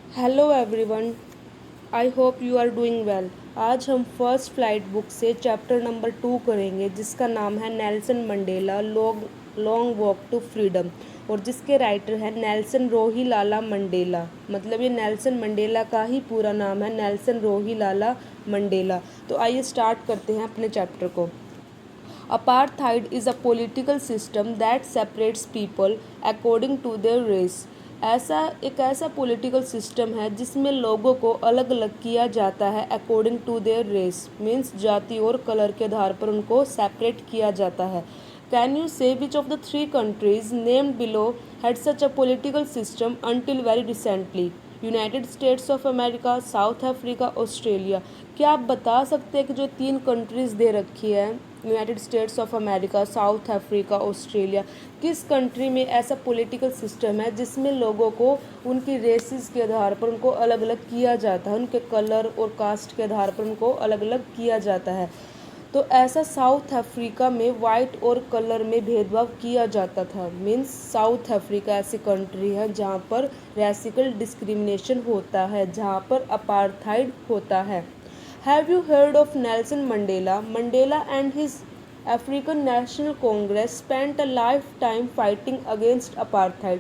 Hello everyone, I hope you are doing well. आज हम first flight book से chapter number 2 करेंगे जिसका नाम है Nelson Mandela long walk to freedom और जिसके राइटर हैं नेल्सन रोहिलाला मंडेला। मतलब ये नेल्सन मंडेला का ही पूरा नाम है, नेल्सन रोहिलाला मंडेला। तो आइए स्टार्ट करते हैं अपने चैप्टर को। Apartheid is a political system that separates people according to their race. ऐसा पॉलिटिकल सिस्टम है जिसमें लोगों को अलग अलग किया जाता है according to their race, means जाति और कलर के आधार पर उनको सेपरेट किया जाता है। कैन यू से which of the three countries named below had such a political system until very recently? United states of America, south Africa, Australia. क्या आप बता सकते हैं कि जो 3 कंट्रीज़ दे रखी है, United states of America, south Africa, Australia, किस कंट्री में ऐसा पॉलिटिकल सिस्टम है जिसमें लोगों को उनकी रेसिस के आधार पर उनको अलग अलग किया जाता है, उनके कलर और कास्ट के आधार पर उनको अलग अलग किया जाता है? तो ऐसा साउथ अफ्रीका में वाइट और कलर में भेदभाव किया जाता था। मीन्स साउथ अफ्रीका ऐसी कंट्री है जहाँ पर रेसिकल डिस्क्रिमिनेशन होता है, जहाँ पर अपार्थाइड होता है। Have you heard of Nelson Mandela? Mandela and his African National Congress spent a lifetime fighting against apartheid.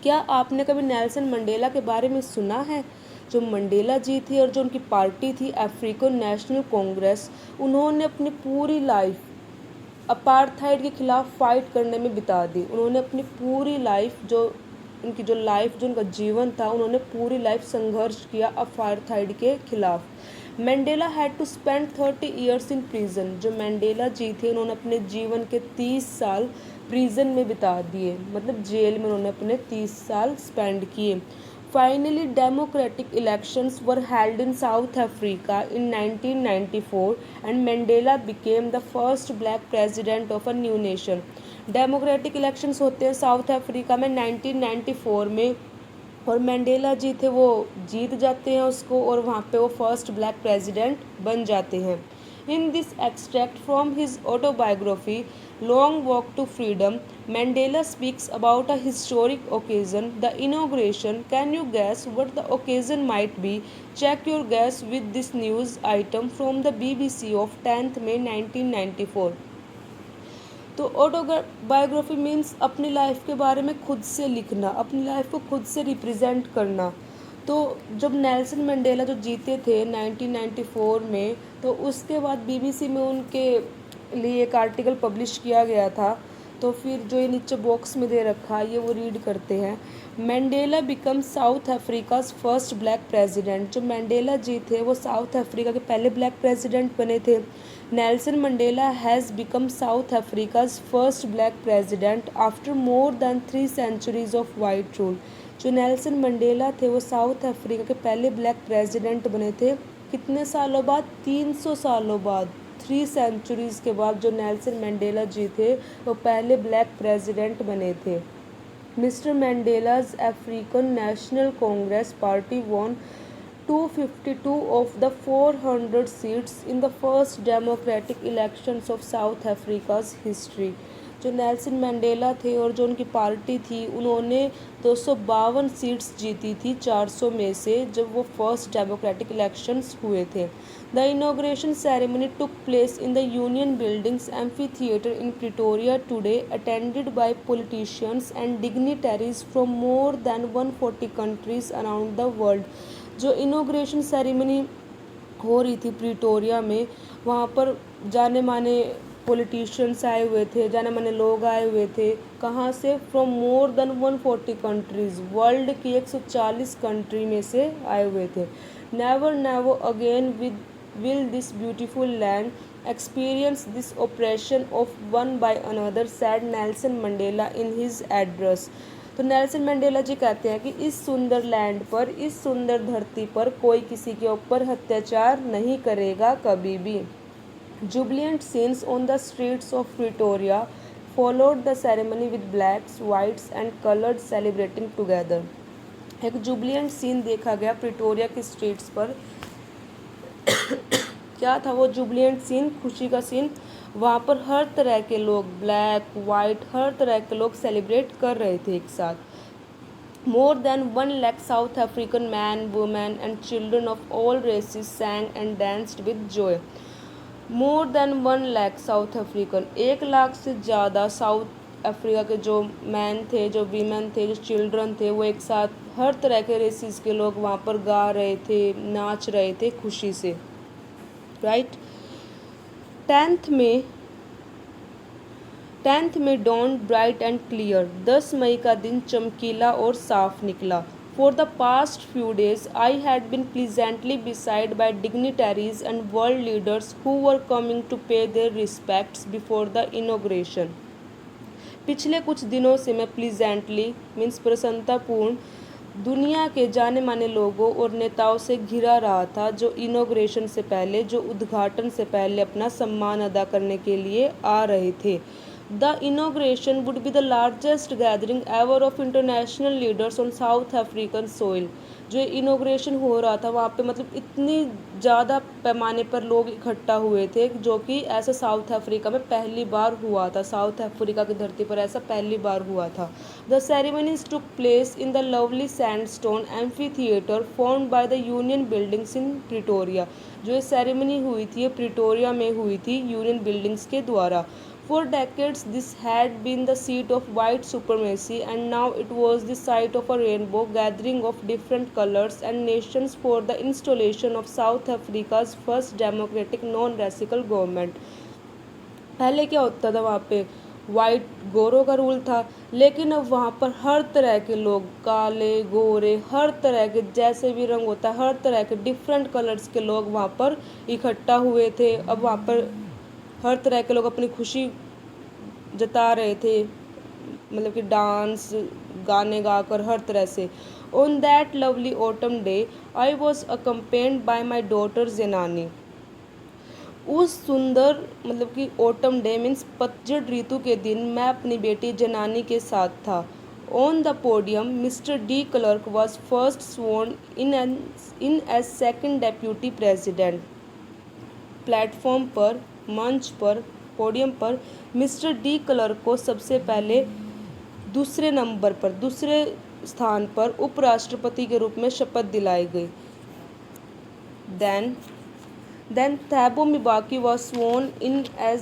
क्या आपने कभी नेल्सन मंडेला के बारे में सुना है? जो मंडेला जी थी और जो उनकी पार्टी थी अफ्रीकन नेशनल कांग्रेस, उन्होंने अपनी पूरी लाइफ अपार्थाइड के खिलाफ फाइट करने में बिता दी। उन्होंने अपनी पूरी लाइफ जो उनका जीवन था, उन्होंने पूरी लाइफ संघर्ष किया अपार्थाइड के खिलाफ। Mandela had to spend 30 years in prison. जो मंडेला जी थे उन्होंने अपने जीवन के 30 साल प्रिजन में बिता दिए, मतलब जेल में उन्होंने अपने 30 साल स्पेंड किए। Finally democratic elections were held in south Africa in 1994 and Mandela became the first black president of a new nation. Democratic elections होते हैं साउथ अफ्रीका में 1994 में, और मंडेला जी थे वो जीत जाते हैं उसको, और वहाँ पे वो फर्स्ट ब्लैक प्रेसिडेंट बन जाते हैं। In this extract from his autobiography long walk to freedom, Mandela speaks about a historic occasion, the inauguration. Can you guess what the occasion might be? Check your guess with this news item from the BBC of 10 May 1994। तो autobiography means अपनी life के बारे में खुद से लिखना, अपनी life को खुद से रिप्रेजेंट करना। तो जब नेल्सन मंडेला जो जीते थे 1994 में, तो उसके बाद BBC में उनके लिए एक आर्टिकल पब्लिश किया गया था। तो फिर जो ये नीचे बॉक्स में दे रखा है ये वो रीड करते हैं। Mandela become south Africa's first black president. जो मंडेला जी थे वो साउथ अफ्रीका के पहले ब्लैक प्रेसिडेंट बने थे। Nelson Mandela has become south Africa's first black president after more than 3 centuries of white rule. जो नेल्सन मंडेला थे वो साउथ अफ्रीका के पहले ब्लैक प्रेसिडेंट बने थे। कितने सालों बाद? 300 सालों बाद, 3 centuries के बाद जो नेल्सन मंडेला जी थे वो पहले ब्लैक प्रेसिडेंट बने थे। मिस्टर मंडेला's African National Congress party won 252 of the 400 seats in the first democratic elections of South Africa's history. जो नेल्सन मंडेला थे और जो उनकी पार्टी थी उन्होंने 252 सीट्स जीती थी 400 में से, जब वो फर्स्ट डेमोक्रेटिक इलेक्शंस हुए थे। The inauguration ceremony took place in the union buildings amphi theatre in Pretoria today, attended by politicians and dignitaries from more than 140 countries around the world. जो इनॉग्रेशन सेरेमनी हो रही थी Pretoria में, वहाँ पर जाने माने पॉलिटिशियंस आए हुए थे, जाने माने लोग आए हुए थे। कहाँ से? From more than 140 countries, world की 140 कंट्री में से आए हुए थे। Never never again will this beautiful land experience this operation of one by another, sad Nelson Mandela in his address. तो नेल्सन मंडेला जी कहते हैं कि इस सुंदर लैंड पर, इस सुंदर धरती पर कोई किसी के ऊपर अत्याचार नहीं करेगा कभी भी। Jubilant scenes on the streets of Pretoria followed the ceremony with blacks, whites and colored celebrating together. एक जुबलियंट सीन देखा गया प्रिटोरिया की स्ट्रीट्स पर। क्या था वो जुबलियंट सीन? खुशी का सीन। वहाँ पर हर तरह के लोग, ब्लैक वाइट, हर तरह के लोग सेलिब्रेट कर रहे थे एक साथ। More than 1 lakh South African men, women, and children of all races sang and danced with joy. More than 1 lakh south African, 1 lakh से ज़्यादा साउथ अफ्रीका के जो मैन थे, जो वीमेन थे, जो चिल्ड्रन थे, वो एक साथ हर तरह के रेसिस के लोग वहाँ पर गा रहे थे, नाच रहे थे खुशी से, राइट। टेंथ में डॉन ब्राइट एंड क्लियर, 10 मई का दिन चमकीला और साफ निकला। For the past few days, I had been pleasantly beside by dignitaries and world leaders who were coming to pay their respects before the inauguration. पिछले कुछ दिनों से मैं प्लीजेंटली मीन्स प्रसन्नतापूर्ण दुनिया के जाने माने लोगों और नेताओं से घिरा रहा था, जो इनॉग्रेशन से पहले, जो उद्घाटन से पहले अपना सम्मान अदा करने के लिए आ रहे थे। The inauguration would be the largest gathering ever of international leaders on South African soil. जो इनोग्रेशन हो रहा था वहाँ पे मतलब इतनी ज़्यादा पैमाने पर लोग इकट्ठा हुए थे, जो कि ऐसा साउथ अफ्रीका में पहली बार हुआ था। साउथ अफ्रीका की धरती पर ऐसा पहली बार हुआ था। The ceremonies took place in the lovely sandstone amphi theatre formed by the union buildings in Pretoria. जो ये सेरेमनी हुई थी ये प्रिटोरिया में हुई थी यूनियन बिल्डिंग्स के द्वारा। For decades, this had been the seat of white supremacy, and now it was the site of a rainbow gathering of different colors and nations for the installation of South Africa's first democratic non-racial government. पहले क्या होता था वहाँ पे, white गोरों का rule था, लेकिन अब वहाँ पर हर तरह के लोग, काले गोरे, हर तरह के जैसे भी रंग होता है, हर तरह के डिफरेंट कलर्स के लोग वहाँ पर इकट्ठा हुए थे। अब वहाँ पर हर तरह के लोग अपनी खुशी जता रहे थे, मतलब कि डांस गाने गाकर हर तरह से। On that lovely autumn day I was accompanied by my daughter Janani. उस सुंदर मतलब कि ऑटम डे मीन्स पतझड़ ऋतु के दिन मैं अपनी बेटी जेनानी के साथ था। On the podium mister de Klerk was first sworn in as second deputy president. Platform पर, मंच पर, पोडियम पर मिस्टर डी क्लर्क को सबसे पहले दूसरे स्थान पर उपराष्ट्रपति के रूप में शपथ दिलाई गई। Then Thabo Mbeki was sworn in as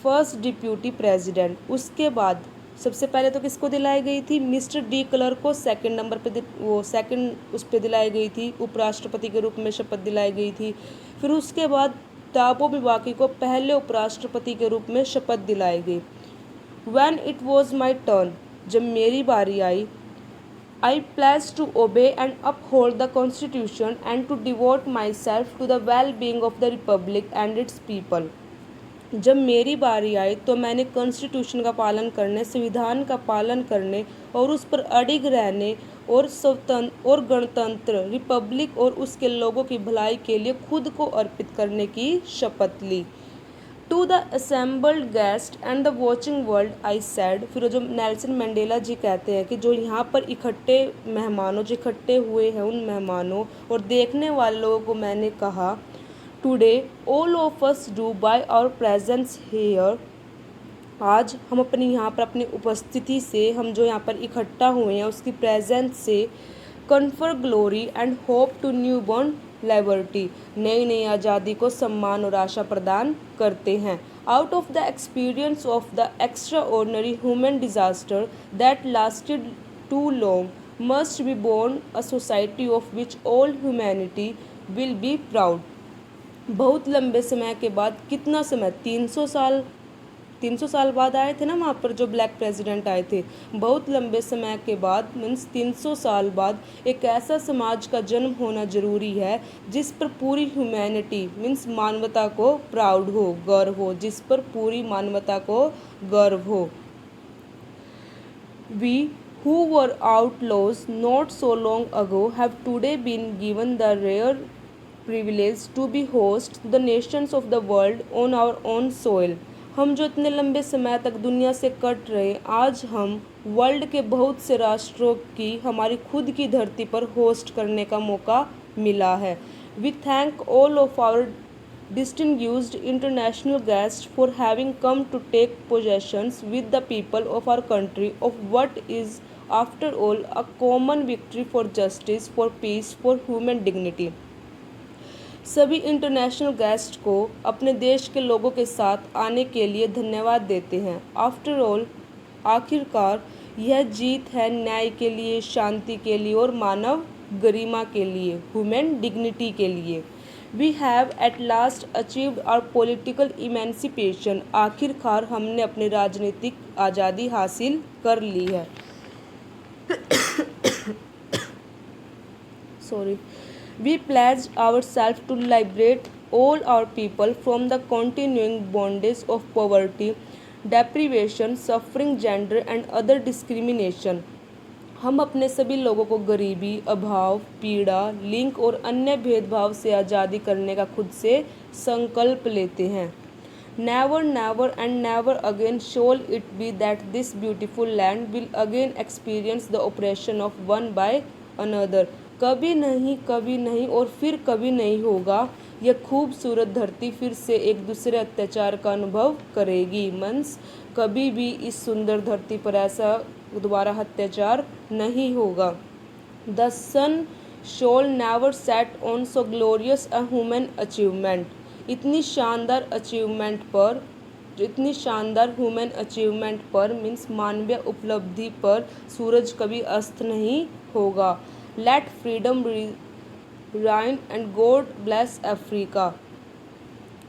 first deputy president. उसके बाद सबसे पहले तो किसको दिलाई गई थी, मिस्टर डी क्लर्क को सेकंड नंबर पे सेकंड उस पर दिलाई गई थी, उपराष्ट्रपति के रूप में शपथ दिलाई गई थी। फिर उसके बाद ताबो मिबाकी को पहले उपराष्ट्रपति के रूप में शपथ दिलाई गई। When it was my turn, जब मेरी बारी आई, I pledged to obey and uphold the Constitution and to devote myself to the well-being of the Republic and its people. जब मेरी बारी आई तो मैंने कॉन्स्टिट्यूशन का पालन करने, संविधान का पालन करने और उस पर अडिग रहने और स्वतंत्र और गणतंत्र रिपब्लिक और उसके लोगों की भलाई के लिए खुद को अर्पित करने की शपथ ली। To the assembled guest and the watching world I said. फिर जो नेल्सन मंडेला जी कहते हैं कि जो यहाँ पर इकट्ठे मेहमानों, जो इकट्ठे हुए हैं उन मेहमानों और देखने वाले लोगों को मैंने कहा, today all of us do by our presence here. आज हम अपनी यहाँ पर अपनी उपस्थिति से, हम जो यहाँ पर इकट्ठा हुए हैं उसकी प्रेजेंस से confer glory and hope to new born liberty, नई नई आज़ादी को सम्मान और आशा प्रदान करते हैं। Out of the experience of the extraordinary human disaster that lasted too long must be born a society of which all humanity will be proud. बहुत लंबे समय के बाद, कितना समय, 300 साल बाद आए थे ना वहाँ पर जो ब्लैक प्रेसिडेंट आए थे, बहुत लंबे समय के बाद मीन्स 300 साल बाद एक ऐसा समाज का जन्म होना जरूरी है जिस पर पूरी ह्यूमैनिटी मीन्स मानवता को प्राउड हो, गर्व हो, जिस पर पूरी मानवता को गर्व हो। We who were outlaws not so long ago have today been given the rare privilege to be host the nations of the world on our own soil। हम जो इतने लंबे समय तक दुनिया से कट रहे, आज हम वर्ल्ड के बहुत से राष्ट्रों की हमारी खुद की धरती पर होस्ट करने का मौका मिला है। We thank all of our distinguished international guests for having come to take possessions with the people of our country of what is after all a common victory for justice, for piece, for human dignity. सभी international guest को अपने देश के लोगों के साथ आने के लिए धन्यवाद देते हैं। आफ्टर ऑल, आखिरकार यह जीत है न्याय के लिए, शांति के लिए और मानव गरिमा के लिए, ह्यूमन डिग्निटी के लिए। We have at last achieved our political emancipation. आखिरकार हमने अपनी राजनीतिक आज़ादी हासिल कर ली है। We pledged ourselves to liberate all our people from the continuing bondage of poverty, deprivation, suffering, gender and other discrimination. हम अपने सभी लोगों को गरीबी, अभाव, पीड़ा, लिंग और अन्य भेदभाव से आज़ादी करने का खुद से संकल्प लेते हैं। Never, never and never again shall it be that this beautiful land will again experience the oppression of one by another. कभी नहीं और फिर कभी नहीं होगा यह खूबसूरत धरती फिर से एक दूसरे अत्याचार का अनुभव करेगी। मीन्स कभी भी इस सुंदर धरती पर ऐसा दोबारा अत्याचार नहीं होगा। The sun shall never set on so glorious a human achievement. इतनी शानदार ह्यूमन अचीवमेंट पर मीन्स मानवीय उपलब्धि पर सूरज कभी अस्त नहीं होगा। Let freedom reign and God bless Africa.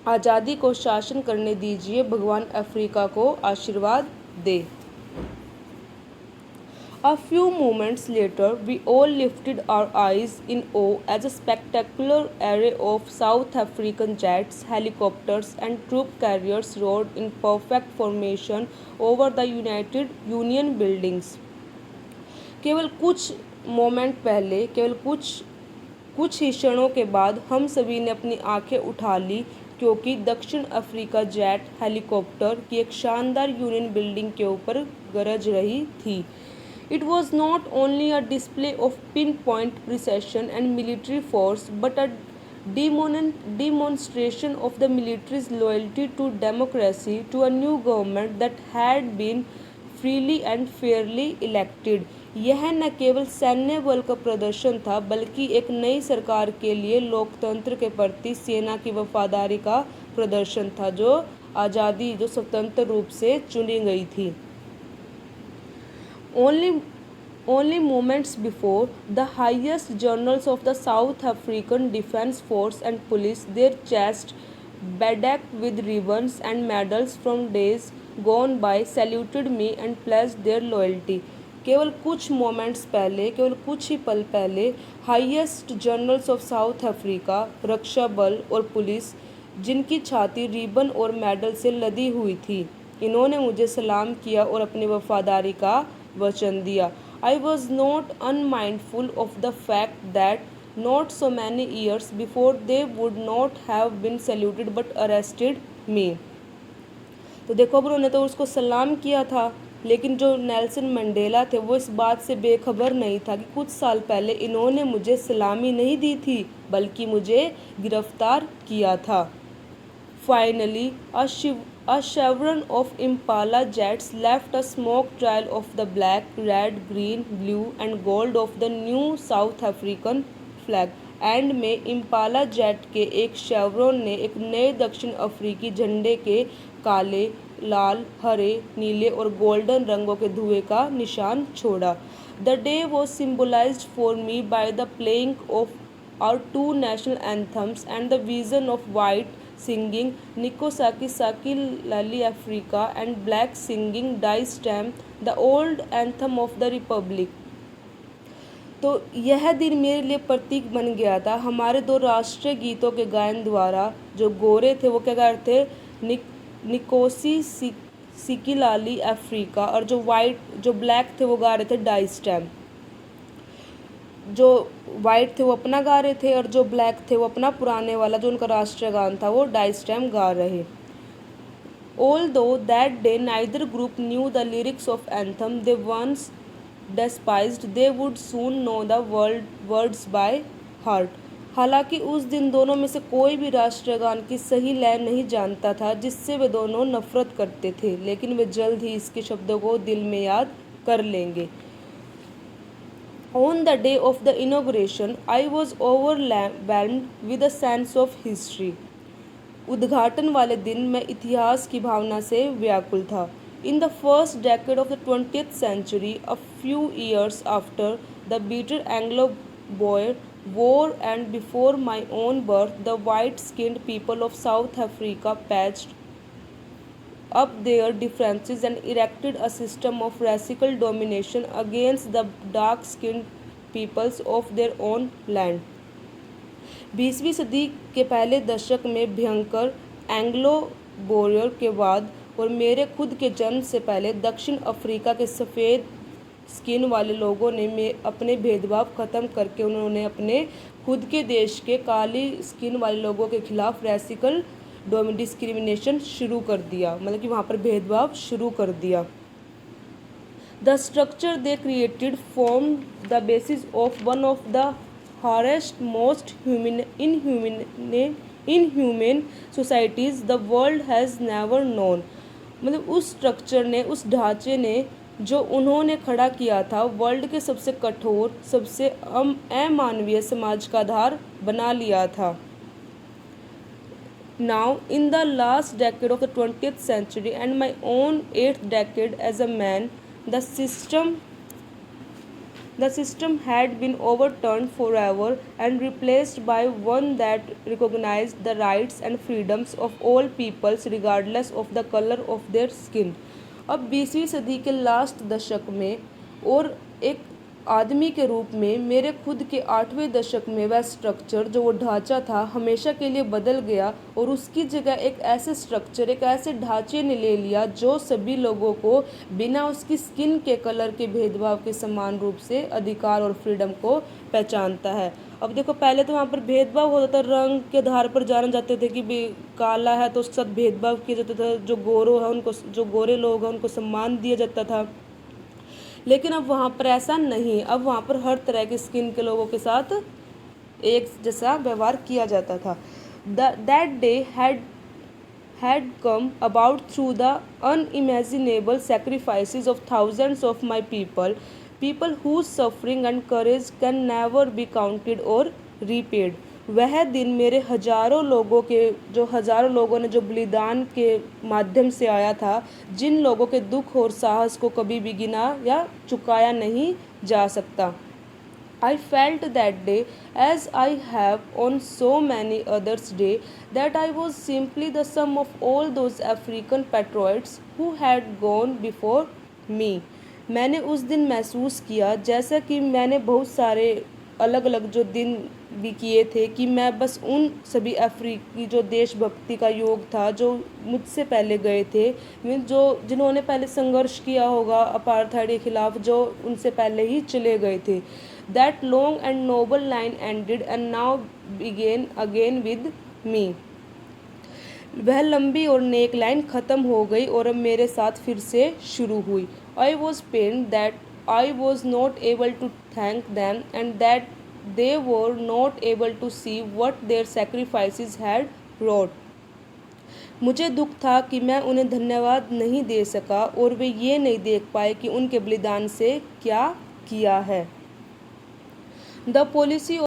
आज़ादी को शासन करने दीजिए, भगवान अफ्रीका को आशीर्वाद दे। A few moments later, we all lifted our eyes in awe as a spectacular array of South African jets, helicopters, and troop carriers rode in perfect formation over the Union buildings. केवल कुछ ही क्षणों के बाद हम सभी ने अपनी आंखें उठा ली, क्योंकि दक्षिण अफ्रीका जेट हेलीकॉप्टर की एक शानदार यूनियन बिल्डिंग के ऊपर गरज रही थी। It was not only a display of pinpoint precision and military force, but a demonstration of the military's loyalty to democracy, to a new government that had been freely and fairly elected. यह न केवल सैन्य बल का प्रदर्शन था, बल्कि एक नई सरकार के लिए लोकतंत्र के प्रति सेना की वफादारी का प्रदर्शन था, जो स्वतंत्र रूप से चुनी गई थी। Only moments before, the highest generals of the South African Defence Force and Police, their chests bedecked with ribbons and medals from days gone by, saluted me and pledged their loyalty. केवल कुछ ही पल पहले highest generals of South Africa, रक्षा बल और police, जिनकी छाती रिबन और मेडल से लदी हुई थी, इन्होंने मुझे सलाम किया और अपनी वफादारी का वचन दिया। I was not unmindful of the fact that not so many years before they would not have been saluted but arrested me. तो देखो, अब उन्होंने तो उसको सलाम किया था, लेकिन जो नेल्सन मंडेला थे वो इस बात से बेखबर नहीं था कि कुछ साल पहले इन्होंने मुझे सलामी नहीं दी थी, बल्कि मुझे गिरफ्तार किया था। Finally, a chevron of Impala jets left a smoke trail of the black, red, green, blue and gold of the new South African flag. And में इम्पाला जेट के एक शेवरॉन ने एक नए दक्षिण अफ्रीकी झंडे के काले, लाल, हरे, नीले और गोल्डन रंगों के धुएं का निशान छोड़ा। The day was symbolised for me by the playing of our two national anthems and the vision of white singing Nikosaki Saki Lali Africa and black singing Die Stamp, the old anthem of the Republic. तो यह दिन मेरे लिए प्रतीक बन गया था हमारे दो राष्ट्रीय गीतों के गायन द्वारा। जो गोरे थे वो क्या गा रहे थे, निकोसी सिकिलाली अफ्रीका, और जो ब्लैक थे वो गा रहे थे डाई स्टैम्प। जो वाइट थे वो अपना गा रहे थे और जो ब्लैक थे वो अपना पुराने वाला जो उनका राष्ट्रीय गान था वो डाई स्टैम्प गा रहे। Although that day neither group knew the lyrics of anthem they once despised, they would soon know the words by heart. हालांकि उस दिन दोनों में से कोई भी राष्ट्रीय गान की सही लय नहीं जानता था, जिससे वे दोनों नफरत करते थे, लेकिन वे जल्द ही इसके शब्दों को दिल में याद कर लेंगे। On the day of the inauguration, I was overwhelmed with a sense of history. उद्घाटन वाले दिन मैं इतिहास की भावना से व्याकुल था. In the first decade of the 20th century, a few years after the bitter Anglo-Boer War and before my own birth, the white-skinned people of South Africa patched up their differences and erected a system of racial domination against the dark-skinned peoples of their own land. 20वीं सदी के पहले दशक में भयंकर Anglo बोरियर के बाद और मेरे खुद के जन्म से पहले दक्षिण अफ्रीका के सफ़ेद स्किन वाले लोगों ने अपने भेदभाव ख़त्म करके उन्होंने अपने खुद के देश के काली स्किन वाले लोगों के खिलाफ रेसिकल डिस्क्रिमिनेशन शुरू कर दिया, मतलब कि वहाँ पर भेदभाव शुरू कर दिया. The structure they created form the basis of one of the harshest most inhuman societies the world has never known. मतलब उस स्ट्रक्चर ने, उस ढांचे ने जो उन्होंने खड़ा किया था, वर्ल्ड के सबसे कठोर, सबसे अमानवीय समाज का आधार बना लिया था. Now, in the last decade of the 20th century and my own 8th decade as a man, the system had been overturned forever and replaced by one that recognized the rights and freedoms of all peoples regardless of the color of their skin. अब 20वीं सदी के last दशक में और एक आदमी के रूप में मेरे खुद के 8वें दशक में वह स्ट्रक्चर, जो वो ढांचा था, हमेशा के लिए बदल गया और उसकी जगह एक ऐसे स्ट्रक्चर, एक ऐसे ढांचे ने ले लिया जो सभी लोगों को बिना उसकी स्किन के कलर के भेदभाव के समान रूप से अधिकार और फ्रीडम को पहचानता है. अब देखो, पहले तो वहाँ पर भेदभाव होता था, रंग के आधार पर जाने जाते थे कि काला है तो उसके साथ भेदभाव किया जाता था, जो गोरे लोग हैं उनको सम्मान दिया जाता था. लेकिन अब वहाँ पर ऐसा नहीं, अब वहाँ पर हर तरह के स्किन के लोगों के साथ एक जैसा व्यवहार किया जाता था. That day had come about through the unimaginable sacrifices of thousands of my people whose suffering and courage can never be counted or repaid. वह दिन मेरे हज़ारों लोगों ने जो बलिदान के माध्यम से आया था, जिन लोगों के दुख और साहस को कभी भी गिना या चुकाया नहीं जा सकता. I felt that day, as I have on so many others day, that I was simply the sum of all those African patriots who had gone before me. मैंने उस दिन महसूस किया, जैसा कि मैंने बहुत सारे अलग अलग जो दिन भी किए थे, कि मैं बस उन सभी अफ्रीकी जो देशभक्ति का योग था, जो मुझसे पहले गए थे, जिन्होंने पहले संघर्ष किया होगा अपार्थाइड के खिलाफ, जो उनसे पहले ही चले गए थे. That long and noble line ended and now began again with me. वह लंबी और नेक लाइन ख़त्म हो गई और अब मेरे साथ फिर से शुरू हुई. I was pained that I was not able to thank them and that they were not able to see what their sacrifices had wrought. मुझे दुख था कि मैं उन्हें धन्यवाद नहीं दे सका और वे ये नहीं देख पाए कि उनके बलिदान से क्या किया है. The policy